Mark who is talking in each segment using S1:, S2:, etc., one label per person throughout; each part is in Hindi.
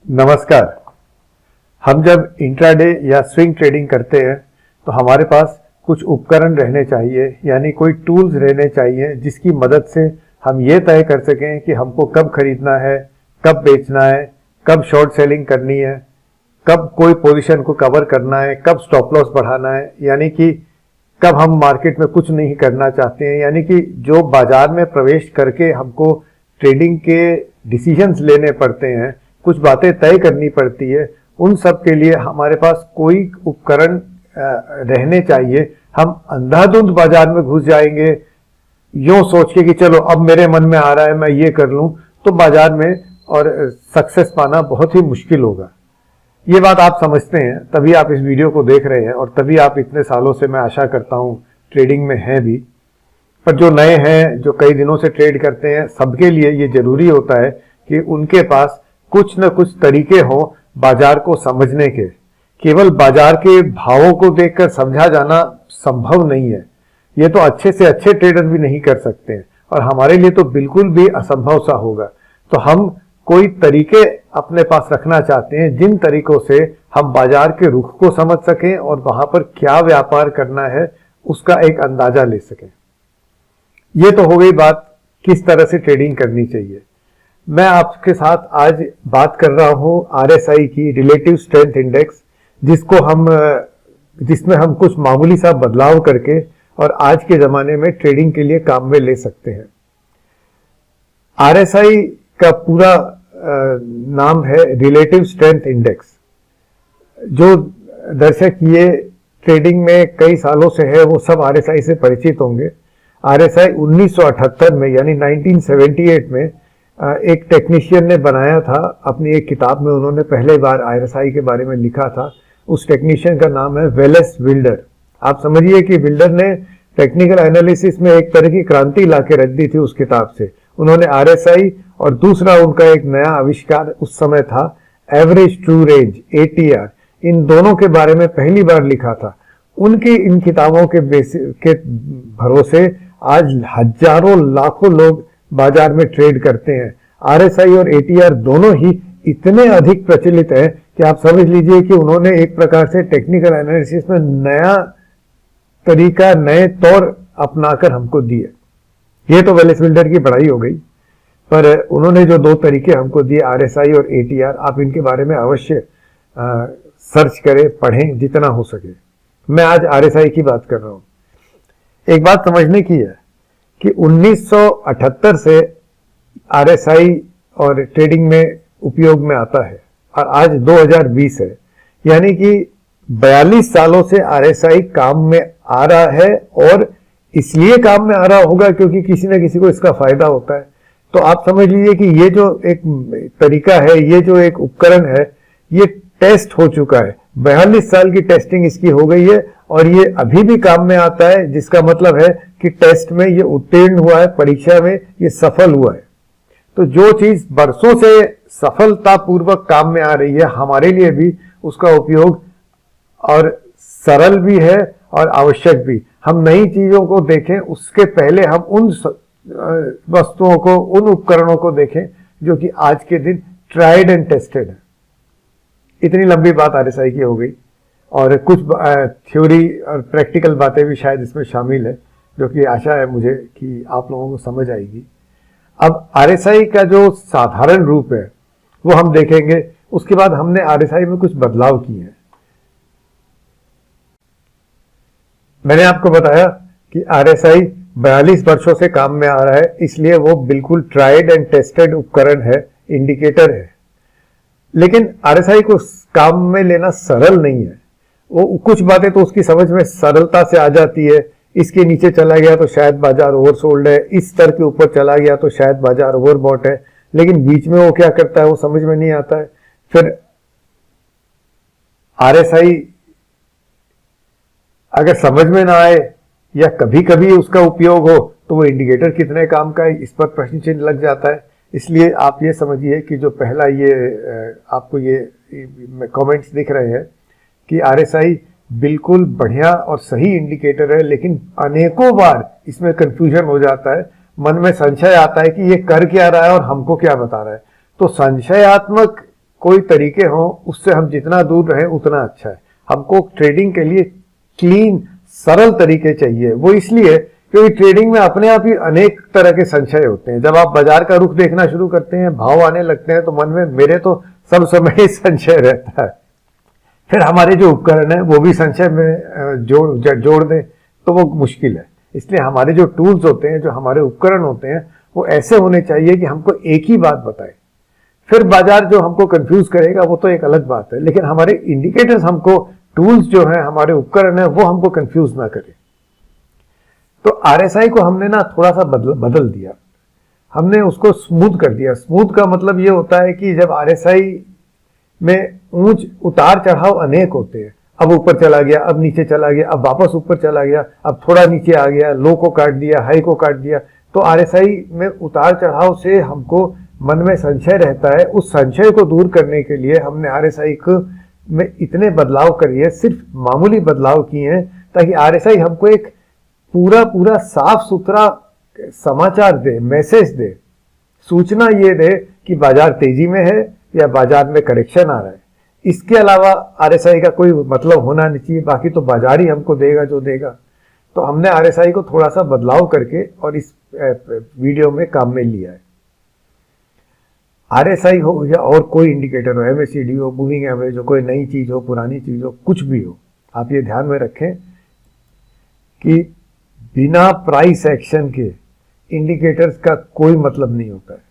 S1: नमस्कार। हम जब इंट्राडे या स्विंग ट्रेडिंग करते हैं तो हमारे पास कुछ उपकरण रहने चाहिए, यानी कोई टूल्स रहने चाहिए जिसकी मदद से हम ये तय कर सकें कि हमको कब खरीदना है, कब बेचना है, कब शॉर्ट सेलिंग करनी है, कब कोई पोजीशन को कवर करना है, कब स्टॉप लॉस बढ़ाना है, यानी कि कब हम मार्केट में कुछ नहीं करना चाहते हैं। यानी कि जो बाजार में प्रवेश करके हमको ट्रेडिंग के डिसीजंस लेने पड़ते हैं, कुछ बातें तय करनी पड़ती है, उन सब के लिए हमारे पास कोई उपकरण रहने चाहिए। हम अंधाधुंध बाजार में घुस जाएंगे यूं सोच के कि चलो अब मेरे मन में आ रहा है मैं ये कर लूं, तो बाजार में और सक्सेस पाना बहुत ही मुश्किल होगा। ये बात आप समझते हैं, तभी आप इस वीडियो को देख रहे हैं और तभी आप इतने सालों से, मैं आशा करता हूं, ट्रेडिंग में हैं भी। पर जो नए हैं, जो कई दिनों से ट्रेड करते हैं, सबके लिए ये जरूरी होता है कि उनके पास कुछ न कुछ तरीके हों बाजार को समझने के। केवल बाजार के भावों को देखकर समझा जाना संभव नहीं है। ये तो अच्छे से अच्छे ट्रेडर भी नहीं कर सकते हैं और हमारे लिए तो बिल्कुल भी असंभव सा होगा। तो हम कोई तरीके अपने पास रखना चाहते हैं जिन तरीकों से हम बाजार के रुख को समझ सकें और वहां पर क्या व्यापार करना है उसका एक अंदाजा ले सकें। ये तो हो गई बात किस तरह से ट्रेडिंग करनी चाहिए। मैं आपके साथ आज बात कर रहा हूं RSI की, रिलेटिव स्ट्रेंथ इंडेक्स, जिसमें हम कुछ मामूली सा बदलाव करके और आज के जमाने में ट्रेडिंग के लिए काम में ले सकते हैं। RSI का पूरा नाम है रिलेटिव स्ट्रेंथ इंडेक्स। जो दर्शक ये ट्रेडिंग में कई सालों से है वो सब RSI से परिचित होंगे। RSI 1978 में यानी 1978 में एक टेक्नीशियन ने बनाया था। अपनी एक किताब में उन्होंने पहले बार RSI के बारे में लिखा था। उस टेक्नीशियन का नाम है वेलेस विल्डर। आप समझिए कि विल्डर ने टेक्निकल एनालिसिस में एक तरह की क्रांति लाके रख दी थी उस किताब से। उन्होंने RSI और दूसरा उनका एक नया आविष्कार उस समय था एवरेज ट्रू रेंज, ATR, इन दोनों के बारे में पहली बार लिखा था। उनकी इन किताबों के भरोसे आज हजारों लाखों लोग बाजार में ट्रेड करते हैं। RSI और ATR दोनों ही इतने अधिक प्रचलित हैं कि आप समझ लीजिए कि उन्होंने एक प्रकार से टेक्निकल एनालिसिस में नया तरीका, नए तौर अपनाकर हमको दिए। ये तो वेलेस विल्डर की पढ़ाई हो गई, पर उन्होंने जो दो तरीके हमको दिए RSI और ATR, आप इनके बारे में अवश्य सर्च करें, पढ़ें जितना हो सके। मैं आज RSI की बात कर रहा हूं। एक बात समझने की है कि 1978 से RSI और ट्रेडिंग में उपयोग में आता है और आज 2020 है, यानी कि 42 सालों से RSI काम में आ रहा है और इसलिए काम में आ रहा होगा क्योंकि किसी न किसी को इसका फायदा होता है। तो आप समझ लीजिए कि ये जो एक तरीका है, ये जो एक उपकरण है, ये टेस्ट हो चुका है। 42 साल की टेस्टिंग इसकी हो गई है और ये अभी भी काम में आता है, जिसका मतलब है कि टेस्ट में ये उत्तीर्ण हुआ है, परीक्षा में ये सफल हुआ है। तो जो चीज बरसों से सफलतापूर्वक काम में आ रही है, हमारे लिए भी उसका उपयोग और सरल भी है और आवश्यक भी। हम नई चीजों को देखें उसके पहले हम उन वस्तुओं को, उन उपकरणों को देखें जो कि आज के दिन ट्राइड एंड टेस्टेड है। इतनी लंबी बात RSI की हो गई और कुछ थ्योरी और प्रैक्टिकल बातें भी शायद इसमें शामिल है, जो कि आशा है मुझे कि आप लोगों को समझ आएगी। अब RSI का जो साधारण रूप है वो हम देखेंगे, उसके बाद हमने RSI में कुछ बदलाव किए हैं। मैंने आपको बताया कि RSI 42 वर्षों से काम में आ रहा है, इसलिए वो बिल्कुल ट्राइड एंड टेस्टेड उपकरण है, इंडिकेटर है। लेकिन RSI को काम में लेना सरल नहीं है। वो कुछ बातें तो उसकी समझ में सरलता से आ जाती है। इसके नीचे चला गया तो शायद बाजार ओवरसोल्ड है, इस स्तर के ऊपर चला गया तो शायद बाजार ओवरबॉट है, लेकिन बीच में वो क्या करता है वो समझ में नहीं आता है। फिर RSI अगर समझ में ना आए या कभी कभी उसका उपयोग हो तो वो इंडिकेटर कितने काम का है, इस पर प्रश्न चिन्ह लग जाता है। इसलिए आप ये समझिए कि जो पहला ये आपको ये कमेंट्स दिख रहे हैं कि RSI बिल्कुल बढ़िया और सही इंडिकेटर है, लेकिन अनेकों बार इसमें कंफ्यूजन हो जाता है, मन में संशय आता है कि ये कर क्या रहा है और हमको क्या बता रहा है। तो संशयात्मक कोई तरीके हों, उससे हम जितना दूर रहें उतना अच्छा है। हमको ट्रेडिंग के लिए क्लीन सरल तरीके चाहिए। वो इसलिए क्योंकि ट्रेडिंग में अपने आप ही अनेक तरह के संशय होते हैं। जब आप बाजार का रुख देखना शुरू करते हैं, भाव आने लगते हैं, तो मन में मेरे तो सब समय ही संशय रहता है। फिर हमारे जो उपकरण है वो भी संशय में जोड़ दें तो वो मुश्किल है। इसलिए हमारे जो टूल्स होते हैं, जो हमारे उपकरण होते हैं, वो ऐसे होने चाहिए कि हमको एक ही बात बताए। फिर बाजार जो हमको कंफ्यूज करेगा वो तो एक अलग बात है, लेकिन हमारे इंडिकेटर्स, हमको टूल्स जो है, हमारे उपकरण है, वो हमको कंफ्यूज ना करे। तो आरएसआई को हमने ना थोड़ा सा बदल दिया, हमने उसको स्मूथ कर दिया। स्मूथ का मतलब ये होता है कि जब आरएसआई में ऊंच उतार चढ़ाव अनेक होते हैं, अब ऊपर चला गया, अब नीचे चला गया, अब वापस ऊपर चला गया, अब थोड़ा नीचे आ गया, लो को काट दिया, हाई को काट दिया, तो आरएसआई में उतार चढ़ाव से हमको मन में संशय रहता है। उस संशय को दूर करने के लिए हमने आरएसआई को में इतने बदलाव करिए, सिर्फ मामूली बदलाव किए हैं, ताकि आरएसआई हमको एक पूरा साफ सुथरा समाचार दे, मैसेज दे, सूचना ये दे कि बाजार तेजी में है या बाजार में करेक्शन आ रहा है। इसके अलावा आरएसआई का कोई मतलब होना नहीं चाहिए, बाकी तो बाजार ही हमको देगा जो देगा। तो हमने आरएसआई को थोड़ा सा बदलाव करके और इस वीडियो में काम में लिया है। आरएसआई हो या और कोई इंडिकेटर हो, एमएसीडी हो, मूविंग एवरेज हो, कोई नई चीज हो, पुरानी चीज हो, कुछ भी हो, आप ये ध्यान में रखें कि बिना प्राइस एक्शन के इंडिकेटर्स का कोई मतलब नहीं होता है।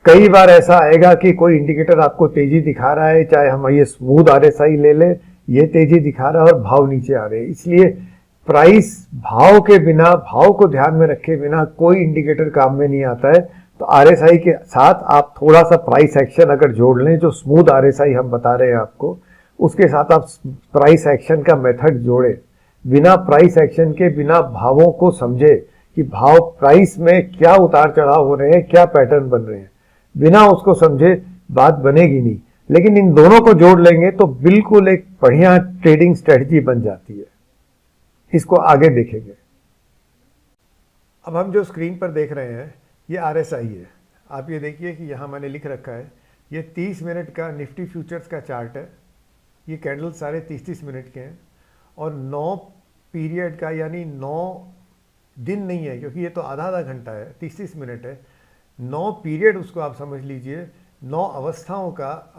S1: कई बार ऐसा आएगा कि कोई इंडिकेटर आपको तेजी दिखा रहा है, चाहे हम ये स्मूथ आरएसआई ले लें, ये तेजी दिखा रहा है और भाव नीचे आ रहे हैं। इसलिए प्राइस भाव के बिना, भाव को ध्यान में रखे बिना कोई इंडिकेटर काम में नहीं आता है। तो आरएसआई के साथ आप थोड़ा सा प्राइस एक्शन अगर जोड़ लें, जो स्मूथ आरएसआई हम बता रहे हैं आपको, उसके साथ आप प्राइस एक्शन का मेथड जोड़े, बिना प्राइस एक्शन के, बिना भावों को समझे कि भाव प्राइस में क्या उतार चढ़ाव हो रहे हैं, क्या पैटर्न बन रहे हैं, बिना उसको समझे बात बनेगी नहीं। लेकिन इन दोनों को जोड़ लेंगे तो बिल्कुल एक बढ़िया ट्रेडिंग स्ट्रेटजी बन जाती है। इसको आगे देखेंगे। अब हम जो स्क्रीन पर देख रहे हैं ये आरएसआई है। आप ये देखिए कि यहाँ मैंने लिख रखा है, ये 30 मिनट का निफ्टी फ्यूचर्स का चार्ट है। ये कैंडल सारे 30-30 मिनट के हैं और 9 पीरियड का, यानी 9 दिन नहीं है क्योंकि ये तो आधा घंटा है, 30-30 मिनट है। 9 पीरियड उसको आप समझ लीजिए, 9 अवस्थाओं का।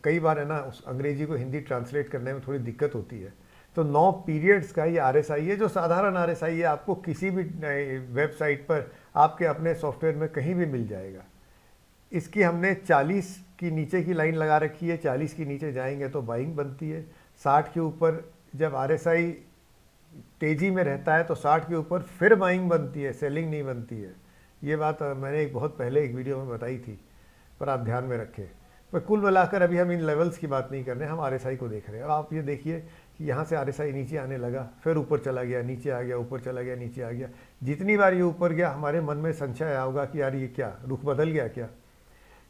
S1: कई बार है ना, उस अंग्रेजी को हिंदी ट्रांसलेट करने में थोड़ी दिक्कत होती है। तो 9 पीरियड्स का ये आरएसआई है, जो साधारण आरएसआई है, आपको किसी भी वेबसाइट पर, आपके अपने सॉफ्टवेयर में कहीं भी मिल जाएगा। इसकी हमने 40 की नीचे की लाइन लगा रखी है। 40 की नीचे जाएंगे तो बाइंग बनती है। 60 के ऊपर जब आरएसआई तेजी में रहता है तो 60 के ऊपर फिर बाइंग बनती है, सेलिंग नहीं बनती है। ये बात मैंने बहुत पहले एक वीडियो में बताई थी, पर आप ध्यान में रखें। पर कुल मिलाकर अभी हम इन लेवल्स की बात नहीं कर रहे हैं, हम आरएसआई को देख रहे हैं। अब आप ये देखिए कि यहाँ से आरएसआई नीचे आने लगा, फिर ऊपर चला गया, नीचे आ गया, ऊपर चला गया, नीचे आ गया। जितनी बार ये ऊपर गया, हमारे मन में संशय आया होगा कि यार ये क्या, रुख बदल गया क्या।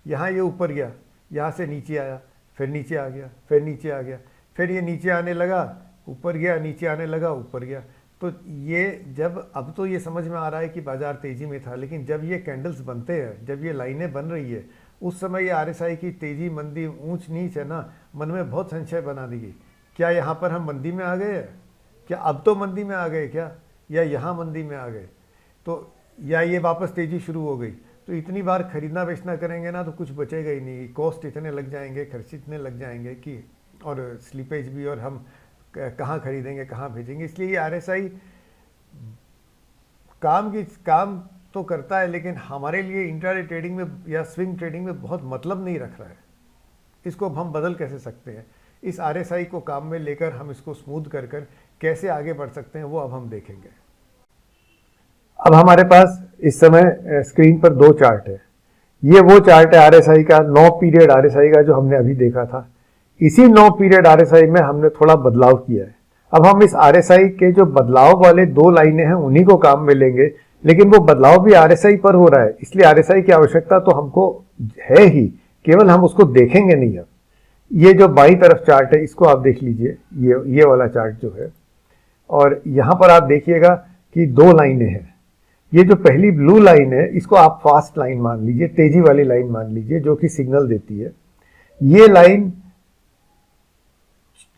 S1: यहाँ ये ऊपर गया, यहाँ से नीचे आया, फिर नीचे आ गया, फिर नीचे आ गया, फिर ये नीचे आने लगा, ऊपर गया, नीचे आने लगा, ऊपर गया। तो ये जब, अब तो ये समझ में आ रहा है कि बाजार तेजी में था, लेकिन जब ये कैंडल्स बनते हैं, जब ये लाइनें बन रही है, उस समय ये आरएसआई की तेजी मंदी ऊंच नीच है ना, मन में बहुत संशय बना देगी। क्या यहाँ पर हम मंदी में आ गए हैं? क्या अब तो मंदी में आ गए क्या, या यहाँ मंदी में आ गए? तो या ये वापस तेजी शुरू हो गई। तो इतनी बार खरीदना बेचना करेंगे ना तो कुछ बचेगा ही नहीं। कॉस्ट इतने लग जाएंगे, खर्च इतने लग जाएंगे कि, और स्लीपेज भी, और हम कहाँ खरीदेंगे, कहाँ भेजेंगे। इसलिए ये आरएसआई काम तो करता है, लेकिन हमारे लिए इंट्राडे ट्रेडिंग में या स्विंग ट्रेडिंग में बहुत मतलब नहीं रख रहा है। इसको हम बदल कैसे सकते हैं? इस आरएसआई को काम में लेकर हम इसको स्मूथ कर कैसे आगे बढ़ सकते हैं, वो अब हम देखेंगे। अब हमारे पास इस समय स्क्रीन पर 2 चार्ट है। ये वो चार्ट है आरएसआई का, 9 पीरियड आरएसआई का, जो हमने अभी देखा था। इसी 9 पीरियड आरएसआई में हमने थोड़ा बदलाव किया है। अब हम इस आरएसआई के जो बदलाव वाले 2 लाइनें हैं उन्हीं को काम में लेंगे, लेकिन वो बदलाव भी आरएसआई पर हो रहा है, इसलिए आरएसआई की आवश्यकता तो हमको है ही, केवल हम उसको देखेंगे नहीं। अब ये जो बाईं तरफ चार्ट है, इसको आप देख लीजिए, ये वाला चार्ट जो है, और यहाँ पर आप देखिएगा कि 2 लाइनें हैं। ये जो पहली ब्लू लाइन है, इसको आप फास्ट लाइन मान लीजिए, तेजी वाली लाइन मान लीजिए, जो कि सिग्नल देती है। ये लाइन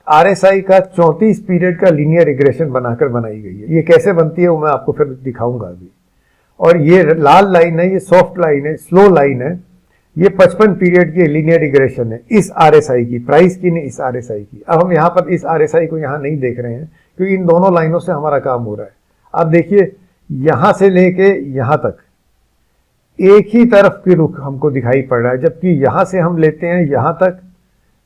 S1: RSI का 34 पीरियड का लीनियर रिग्रेशन बनाकर बनाई गई है। ये कैसे बनती है वो मैं आपको फिर दिखाऊंगा अभी। और ये लाल लाइन है, ये सॉफ्ट लाइन है, स्लो लाइन है, ये 55 पीरियड की लीनियर रिग्रेशन है इस RSI की, प्राइस की नहीं, इस RSI की। अब हम यहाँ पर इस RSI को यहाँ नहीं देख रहे हैं क्योंकि इन दोनों लाइनों से हमारा काम हो रहा है। अब देखिए यहाँ से लेके यहाँ तक एक ही तरफ की रुख हमको दिखाई पड़ रहा है, जबकि यहाँ से हम लेते हैं यहाँ तक,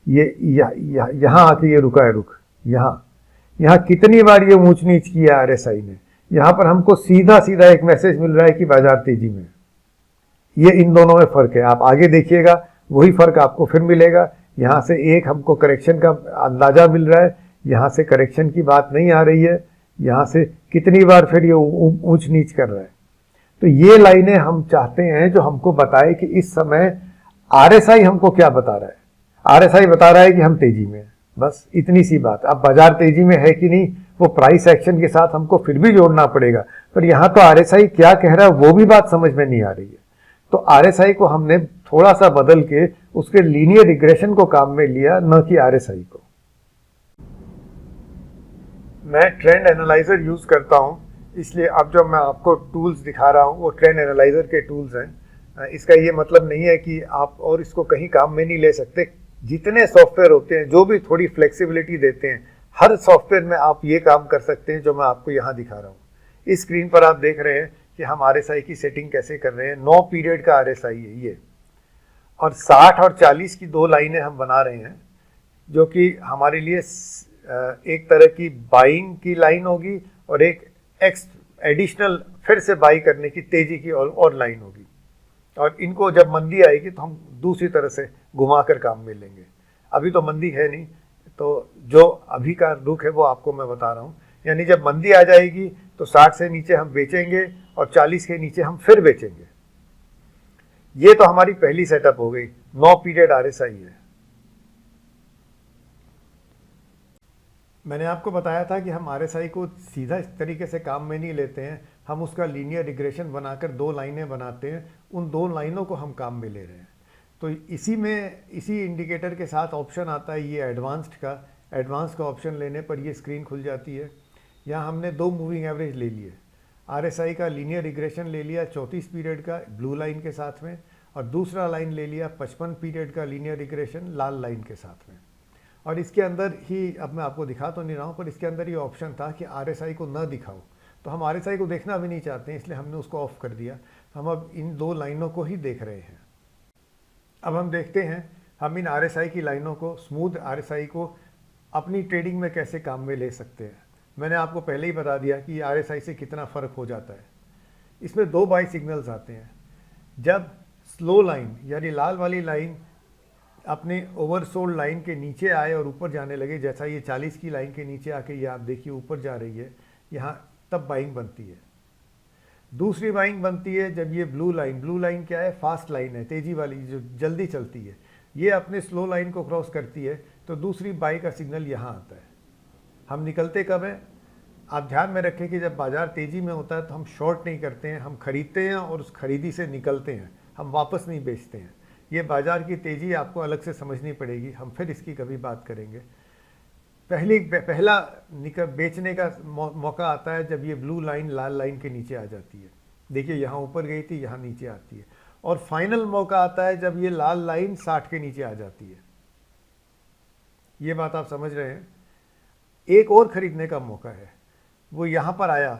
S1: ये यहाँ आके ये रुका है रुख, यहाँ कितनी बार ये ऊंच नीच किया RSI ने। यहाँ पर हमको सीधा सीधा एक मैसेज मिल रहा है कि बाजार तेजी में। ये इन दोनों में फर्क है। आप आगे देखिएगा वही फर्क आपको फिर मिलेगा। यहाँ से एक हमको करेक्शन का अंदाजा मिल रहा है, यहाँ से करेक्शन की बात नहीं आ रही है, यहाँ से कितनी बार फिर ये ऊंच नीच कर रहा है। तो ये लाइनें हम चाहते हैं जो हमको बताए कि इस समय RSI हमको क्या बता रहा है। RSI बता रहा है कि हम तेजी में हैं, बस इतनी सी बात। अब बाजार तेजी में है कि नहीं वो प्राइस एक्शन के साथ हमको फिर भी जोड़ना पड़ेगा, पर यहाँ तो RSI क्या कह रहा है वो भी बात समझ में नहीं आ रही है। तो RSI को हमने थोड़ा सा बदल के उसके लीनियर रिग्रेशन को काम में लिया, न कि RSI को। मैं ट्रेंड एनालाइजर यूज करता हूँ, इसलिए अब जब मैं आपको टूल्स दिखा रहा हूँ वो ट्रेंड एनालाइजर के टूल्स हैं। इसका ये मतलब नहीं है कि आप और इसको कहीं काम में नहीं ले सकते। जितने सॉफ्टवेयर होते हैं जो भी थोड़ी फ्लेक्सिबिलिटी देते हैं, हर सॉफ्टवेयर में आप ये काम कर सकते हैं जो मैं आपको यहाँ दिखा रहा हूँ। इस स्क्रीन पर आप देख रहे हैं कि हम RSI की सेटिंग कैसे कर रहे हैं। 9 पीरियड का RSI है ये, और 60 और 40 की दो लाइनें हम बना रहे हैं, जो कि हमारे लिए एक तरह की बाइंग की लाइन होगी और एक एडिशनल फिर से बाई करने की तेजी की और लाइन होगी। और इनको जब मंदी आएगी तो हम दूसरी तरह से घुमाकर काम में लेंगे। अभी तो मंदी है नहीं, तो जो अभी का रुख है वो आपको मैं बता रहा हूँ। यानी जब मंदी आ जाएगी तो 60 से नीचे हम बेचेंगे और 40 के नीचे हम फिर बेचेंगे। ये तो हमारी पहली सेटअप हो गई। 9 पीरियड RSI है। मैंने आपको बताया था कि हम RSI को सीधा इस तरीके से काम में नहीं लेते हैं, हम उसका लीनियर रिग्रेशन बनाकर दो लाइनें बनाते हैं, उन दो लाइनों को हम काम में ले रहे हैं। तो इसी इंडिकेटर के साथ ऑप्शन आता है ये एडवांस का ऑप्शन लेने पर ये स्क्रीन खुल जाती है। यहाँ हमने दो मूविंग एवरेज ले लिए, RSI का लीनियर रिग्रेशन ले लिया 34 पीरियड का ब्लू लाइन के साथ में, और दूसरा लाइन ले लिया 55 पीरियड का लीनियर रिग्रेशन लाल लाइन के साथ में। और इसके अंदर ही, अब मैं आपको दिखा तो नहीं रहा हूँ, पर इसके अंदर ये ऑप्शन था कि RSI को न दिखाओ, तो हम RSI को देखना भी नहीं चाहते हैं, इसलिए हमने उसको ऑफ कर दिया। हम अब इन दो लाइनों को ही देख रहे हैं। अब हम देखते हैं हम इन RSI की लाइनों को, स्मूथ RSI को अपनी ट्रेडिंग में कैसे काम में ले सकते हैं। मैंने आपको पहले ही बता दिया कि RSI से कितना फ़र्क हो जाता है। इसमें दो बाई सिग्नल्स आते हैं। जब स्लो लाइन यानी लाल वाली लाइन अपने ओवरसोल्ड लाइन के नीचे आए और ऊपर जाने लगे, जैसा ये 40 की लाइन के नीचे आके ये आप देखिए ऊपर जा रही है यहाँ, तब बाइंग बनती है। दूसरी बाइंग बनती है जब ये ब्लू लाइन क्या है, फास्ट लाइन है, तेज़ी वाली जो जल्दी चलती है, ये अपने स्लो लाइन को क्रॉस करती है, तो दूसरी बाई का सिग्नल यहाँ आता है। हम निकलते कब है, आप ध्यान में रखें कि जब बाजार तेज़ी में होता है तो हम शॉर्ट नहीं करते हैं, हम खरीदते हैं और उस खरीदी से निकलते हैं, हम वापस नहीं बेचते हैं। ये बाजार की तेज़ी आपको अलग से समझनी पड़ेगी, हम फिर इसकी कभी बात करेंगे। पहला बेचने का मौका आता है जब ये ब्लू लाइन लाल लाइन के नीचे आ जाती है। देखिए यहाँ ऊपर गई थी, यहाँ नीचे आती है। और फाइनल मौका आता है जब ये लाल लाइन 60 के नीचे आ जाती है। ये बात आप समझ रहे हैं। एक और खरीदने का मौका है, वो यहाँ पर आया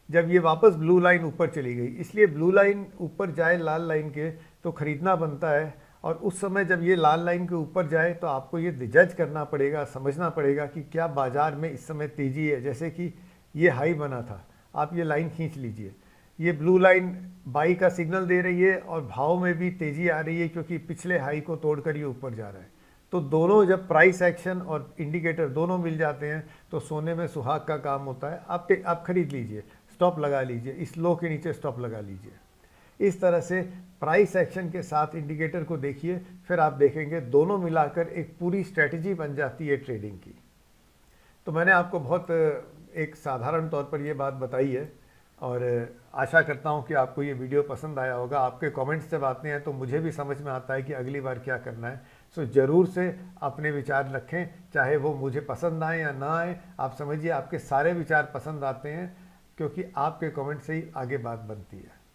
S1: जब ये वापस ब्लू लाइन ऊपर चली गई। इसलिए ब्लू लाइन ऊपर जाए लाल लाइन के तो खरीदना बनता है, और उस समय जब ये लाल लाइन के ऊपर जाए तो आपको ये जज करना पड़ेगा, समझना पड़ेगा कि क्या बाजार में इस समय तेज़ी है। जैसे कि ये हाई बना था, आप ये लाइन खींच लीजिए, ये ब्लू लाइन बाई का सिग्नल दे रही है और भाव में भी तेज़ी आ रही है क्योंकि पिछले हाई को तोड़कर ये ऊपर जा रहा है। तो दोनों जब प्राइस एक्शन और इंडिकेटर दोनों मिल जाते हैं तो सोने में सुहाग का काम होता है। आप खरीद लीजिए, स्टॉप लगा लीजिए, इस लो के नीचे स्टॉप लगा लीजिए। इस तरह से प्राइस एक्शन के साथ इंडिकेटर को देखिए, फिर आप देखेंगे दोनों मिलाकर एक पूरी स्ट्रेटजी बन जाती है ट्रेडिंग की। तो मैंने आपको बहुत एक साधारण तौर पर ये बात बताई है, और आशा करता हूँ कि आपको ये वीडियो पसंद आया होगा। आपके कमेंट्स जब आते हैं तो मुझे भी समझ में आता है कि अगली बार क्या करना है। सो ज़रूर से अपने विचार रखें, चाहे वो मुझे पसंद आए या ना आए। आप समझिए आपके सारे विचार पसंद आते हैं, क्योंकि आपके कमेंट से ही आगे बात बनती है।